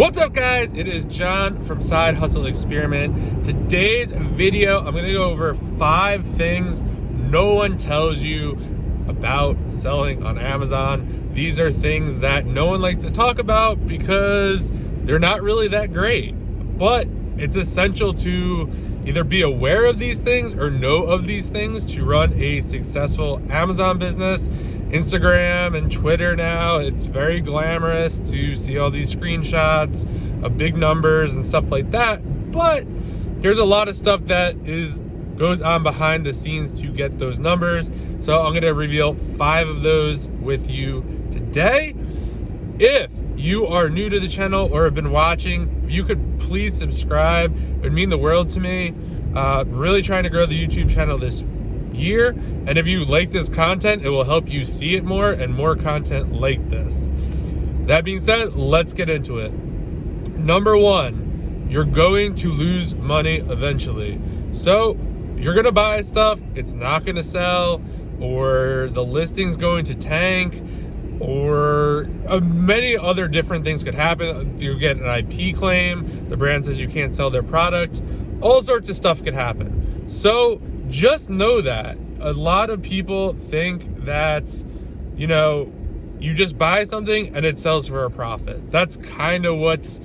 What's up, guys? It is John from Side Hustle Experiment. Today's video, I'm going to go over 5 things no one tells you about selling on Amazon. These are things that no one likes to talk about because they're not really that great, but it's essential to either be aware of these things or know of these things to run a successful Amazon business. Instagram and Twitter now, it's very glamorous to see all these screenshots of big numbers and stuff like that, but there's a lot of stuff that goes on behind the scenes to get those numbers. So I'm going to reveal 5 of those with you today. If you are new to the channel or have been watching, if you could please subscribe, it would mean the world to me. Really trying to grow the YouTube channel this year, and if you like this content, it will help you see it more and more content like this. That being said, let's get into it. Number 1, you're going to lose money eventually. So you're going to buy stuff, it's not going to sell, or the listing's going to tank, or many other different things could happen. You get an IP claim, the brand says you can't sell their product, all sorts of stuff could happen. So just know that a lot of people think that, you just buy something and it sells for a profit. That's kind of what's,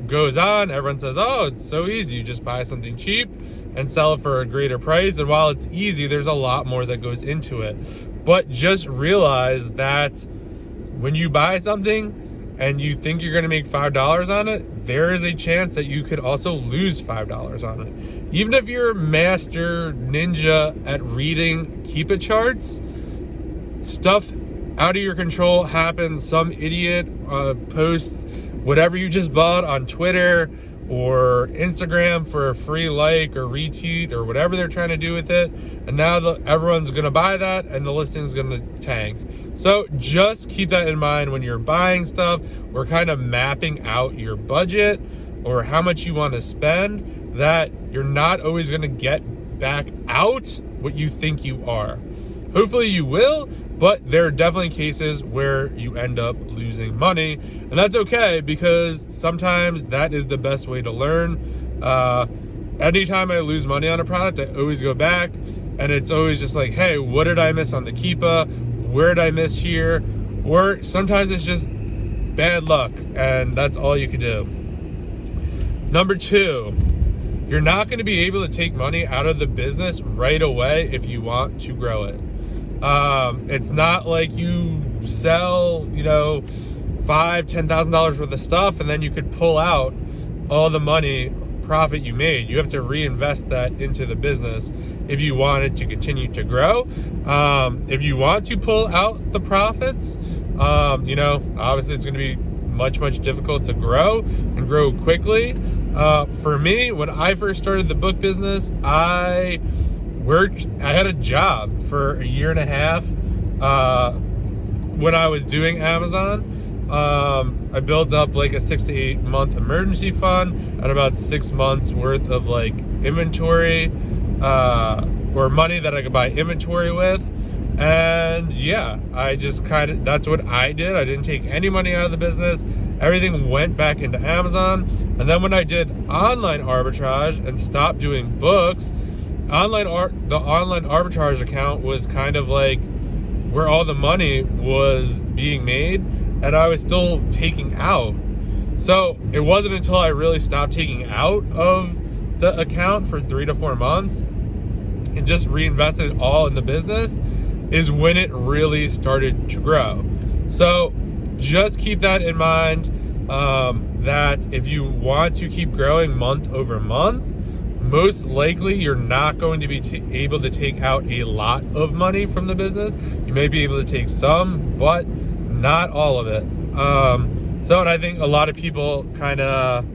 goes on. Everyone says, oh, it's so easy. You just buy something cheap and sell it for a greater price. And while it's easy, there's a lot more that goes into it. But just realize that when you buy something and you think you're going to make $5 on it, there is a chance that you could also lose $5 on it. Even if you're a master ninja at reading Keep-It charts, stuff out of your control happens. Some idiot posts whatever you just bought on Twitter or Instagram for a free like or retweet or whatever they're trying to do with it, and now everyone's going to buy that and the listing's going to tank. So just keep that in mind when you're buying stuff or kind of mapping out your budget or how much you want to spend, that you're not always going to get back out what you think you are. Hopefully you will, but there are definitely cases where you end up losing money, and that's okay because sometimes that is the best way to learn. Anytime I lose money on a product, I always go back and it's always just like, hey, what did I miss on the Keepa? Where did I miss here? Or sometimes it's just bad luck and that's all you can do. Number 2, you're not going to be able to take money out of the business right away if you want to grow it. It's not like you sell, $5,000-$10,000 worth of stuff and then you could pull out all the money profit you made. You have to reinvest that into the business if you want it to continue to grow. If you want to pull out the profits, obviously it's going to be much difficult to grow and grow quickly. For me, when I first started the book business, I had a job for a year and a half when I was doing Amazon. I built up like a 6 to 8 month emergency fund and about 6 months worth of like inventory or money that I could buy inventory with. And yeah, that's what I did. I didn't take any money out of the business. Everything went back into Amazon. And then when I did online arbitrage and stopped doing books, the online arbitrage account was kind of like where all the money was being made, and I was still taking out. So it wasn't until I really stopped taking out of the account for 3 to 4 months and just reinvested it all in the business is when it really started to grow. So just keep that in mind, that if you want to keep growing month over month, most likely you're not going to be able to take out a lot of money from the business. You may be able to take some, but not all of it. And I think a lot of people kind of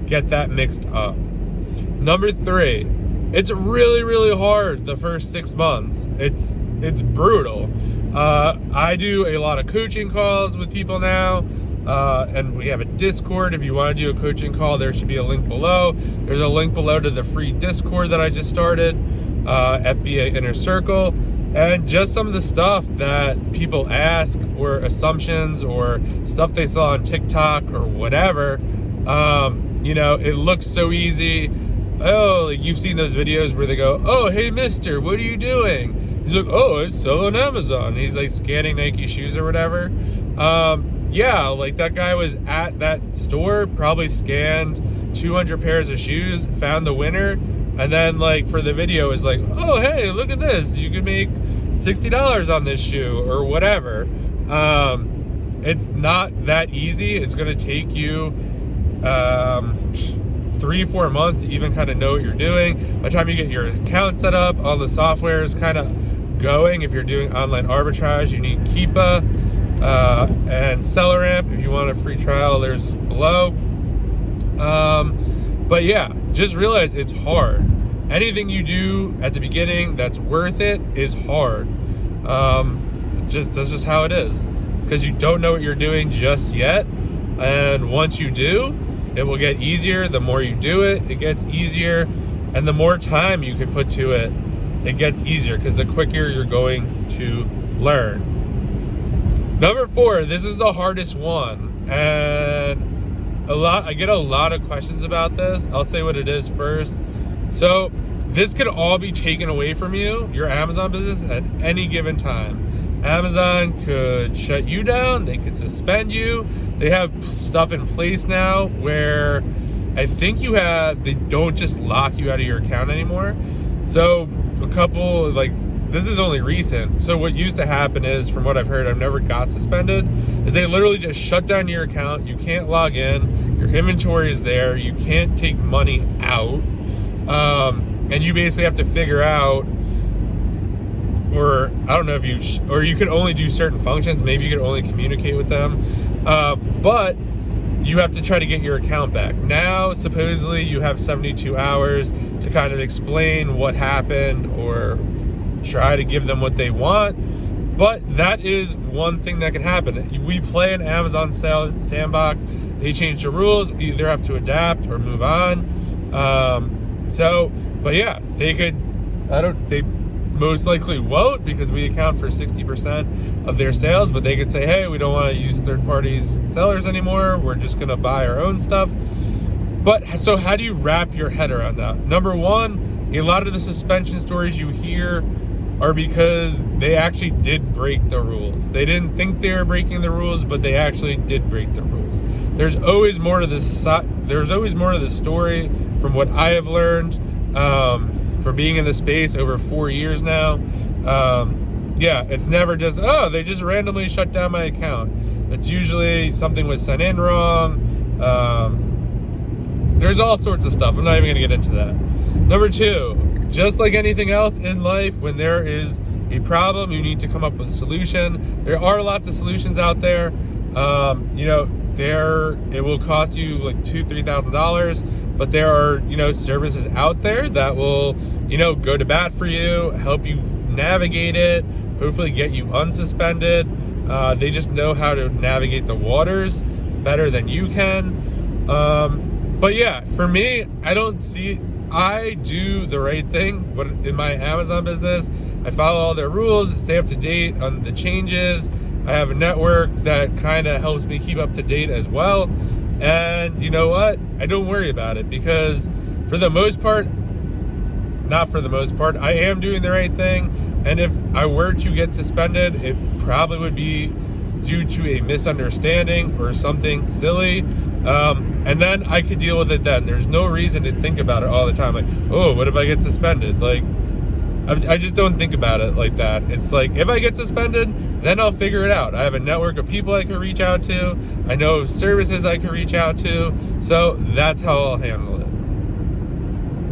get that mixed up. Number 3, it's really hard the first 6 months. It's brutal. I do a lot of coaching calls with people now. And we have a Discord. If you want to do a coaching call, there should be a link below. There's a link below to the free Discord that I just started, FBA Inner Circle. And just some of the stuff that people ask, or assumptions, or stuff they saw on TikTok or whatever, it looks so easy. Oh, like you've seen those videos where they go, oh, hey, mister, what are you doing? He's like, oh, I sell on Amazon. And he's like scanning Nike shoes or whatever. Yeah, like that guy was at that store, probably scanned 200 pairs of shoes, found the winner, and then like for the video is like, oh, hey, look at this. You can make $60 on this shoe or whatever. It's not that easy. It's going to take you 3-4 months to even kind of know what you're doing. By the time you get your account set up, all the software is kind of going. If you're doing online arbitrage, you need Keepa and SellerAmp. If you want a free trial, there's below. But yeah, just realize it's hard. Anything you do at the beginning that's worth it is hard. That's just how it is, because you don't know what you're doing just yet. And once you do, it will get easier. The more you do it, it gets easier. And the more time you can put to it, it gets easier, because the quicker you're going to learn. Number 4, this is the hardest one. And I get a lot of questions about this. I'll say what it is first. So this could all be taken away from you, your Amazon business, at any given time. Amazon could shut you down. They could suspend you. They have stuff in place now where I think they don't just lock you out of your account anymore. So this is only recent. So what used to happen is, from what I've heard, I've never got suspended, is they literally just shut down your account. You can't log in. Your inventory is there. You can't take money out. And you basically have to figure out, or I don't know if you could only do certain functions. Maybe you could only communicate with them. But you have to try to get your account back. Now, supposedly you have 72 hours to kind of explain what happened or try to give them what they want. But that is one thing that can happen. We play an Amazon sandbox. They change the rules. We either have to adapt or move on. But yeah, they most likely won't, because we account for 60% of their sales, but they could say, hey, we don't want to use third-party sellers anymore. We're just going to buy our own stuff. But so how do you wrap your head around that? Number 1, a lot of the suspension stories you hear are because they actually did break the rules. They didn't think they were breaking the rules, but they actually did break the rules. There's always more to this. There's always more to the story, from what I have learned from being in the space over 4 years now. Yeah, it's never just, oh, they just randomly shut down my account. It's usually something was sent in wrong. There's all sorts of stuff. I'm not even going to get into that. Number 2, just like anything else in life, when there is a problem, you need to come up with a solution. There are lots of solutions out there. It will cost you like $2,000-$3,000, but there are, services out there that will, go to bat for you, help you navigate it, hopefully get you unsuspended. They just know how to navigate the waters better than you can. But yeah, for me, I do the right thing. But in my Amazon business, I follow all their rules, stay up to date on the changes. I have a network that kind of helps me keep up to date as well. And you know what? I don't worry about it, because I am doing the right thing. And if I were to get suspended, it probably would be due to a misunderstanding or something silly. And then I could deal with it then. There's no reason to think about it all the time. Like, oh, what if I get suspended? Like, I just don't think about it like that. It's like, if I get suspended, then I'll figure it out. I have a network of people I can reach out to. I know services I can reach out to. So that's how I'll handle it.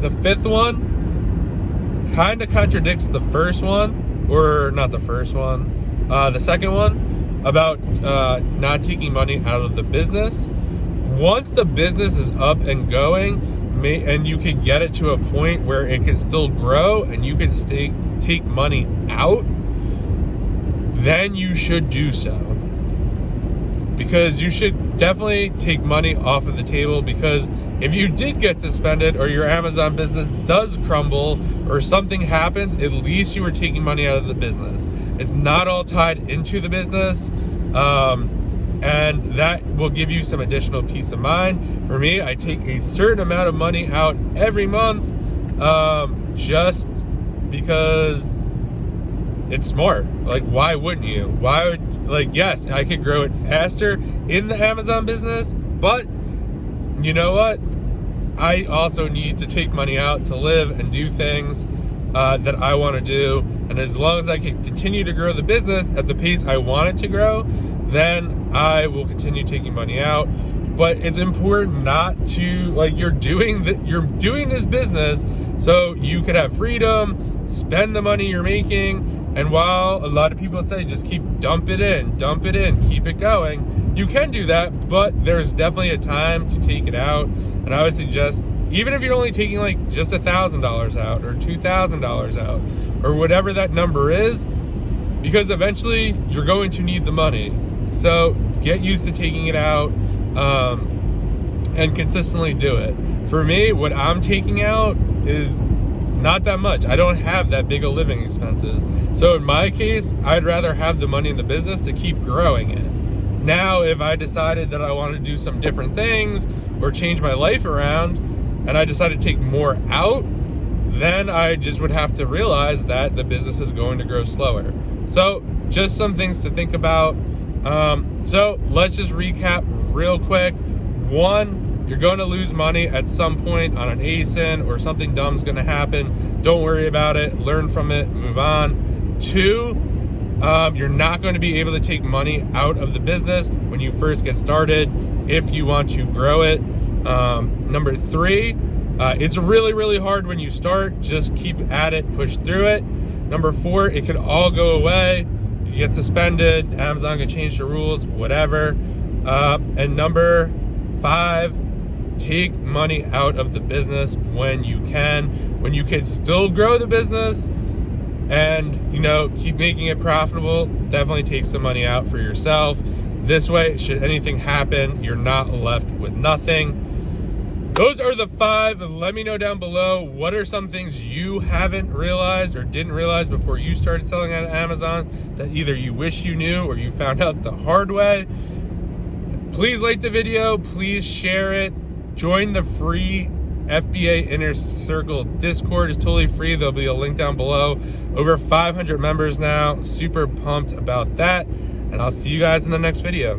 The 5th one kind of contradicts the first one, or not the first one, the second one, about not taking money out of the business. Once the business is up and going, and you can get it to a point where it can still grow and you can take money out, then you should do so. because you should definitely take money off of the table, because if you did get suspended or your Amazon business does crumble or something happens, at least you were taking money out of the business. It's not all tied into the business, and that will give you some additional peace of mind. For me, I take a certain amount of money out every month, just because it's smart. Like, why wouldn't you? Why would, like, yes, I could grow it faster in the Amazon business, but you know what? I also need to take money out to live and do things that I want to do. And as long as I can continue to grow the business at the pace I want it to grow, then I will continue taking money out. But it's important not to, like, you're doing this business so you could have freedom, spend the money you're making. And while a lot of people say just dump it in, keep it going, you can do that, but there's definitely a time to take it out. And I would suggest, even if you're only taking like just $1,000 out or $2,000 out or whatever that number is, because eventually you're going to need the money. So get used to taking it out, and consistently do it. For me, what I'm taking out is not that much. I don't have that big of living expenses. So in my case, I'd rather have the money in the business to keep growing it. Now, if I decided that I wanted to do some different things or change my life around, and I decided to take more out, then I just would have to realize that the business is going to grow slower. So just some things to think about. So let's just recap real quick. 1, you're going to lose money at some point on an ASIN, or something dumb's going to happen. Don't worry about it. Learn from it. Move on. 2, you're not going to be able to take money out of the business when you first get started if you want to grow it. Number 3, it's really, really hard when you start. Just keep at it. Push through it. Number 4, it could all go away. You get suspended. Amazon can change the rules, whatever. And number 5, take money out of the business when you can still grow the business and, you know, keep making it profitable. Definitely take some money out for yourself. This way, should anything happen, you're not left with nothing. Those are the 5. Let me know down below, what are some things you haven't realized or didn't realize before you started selling on Amazon that either you wish you knew or you found out the hard way. Please like the video, please share it. Join the free FBA Inner Circle Discord. It's totally free. There'll be a link down below. Over 500 members now. Super pumped about that. And I'll see you guys in the next video.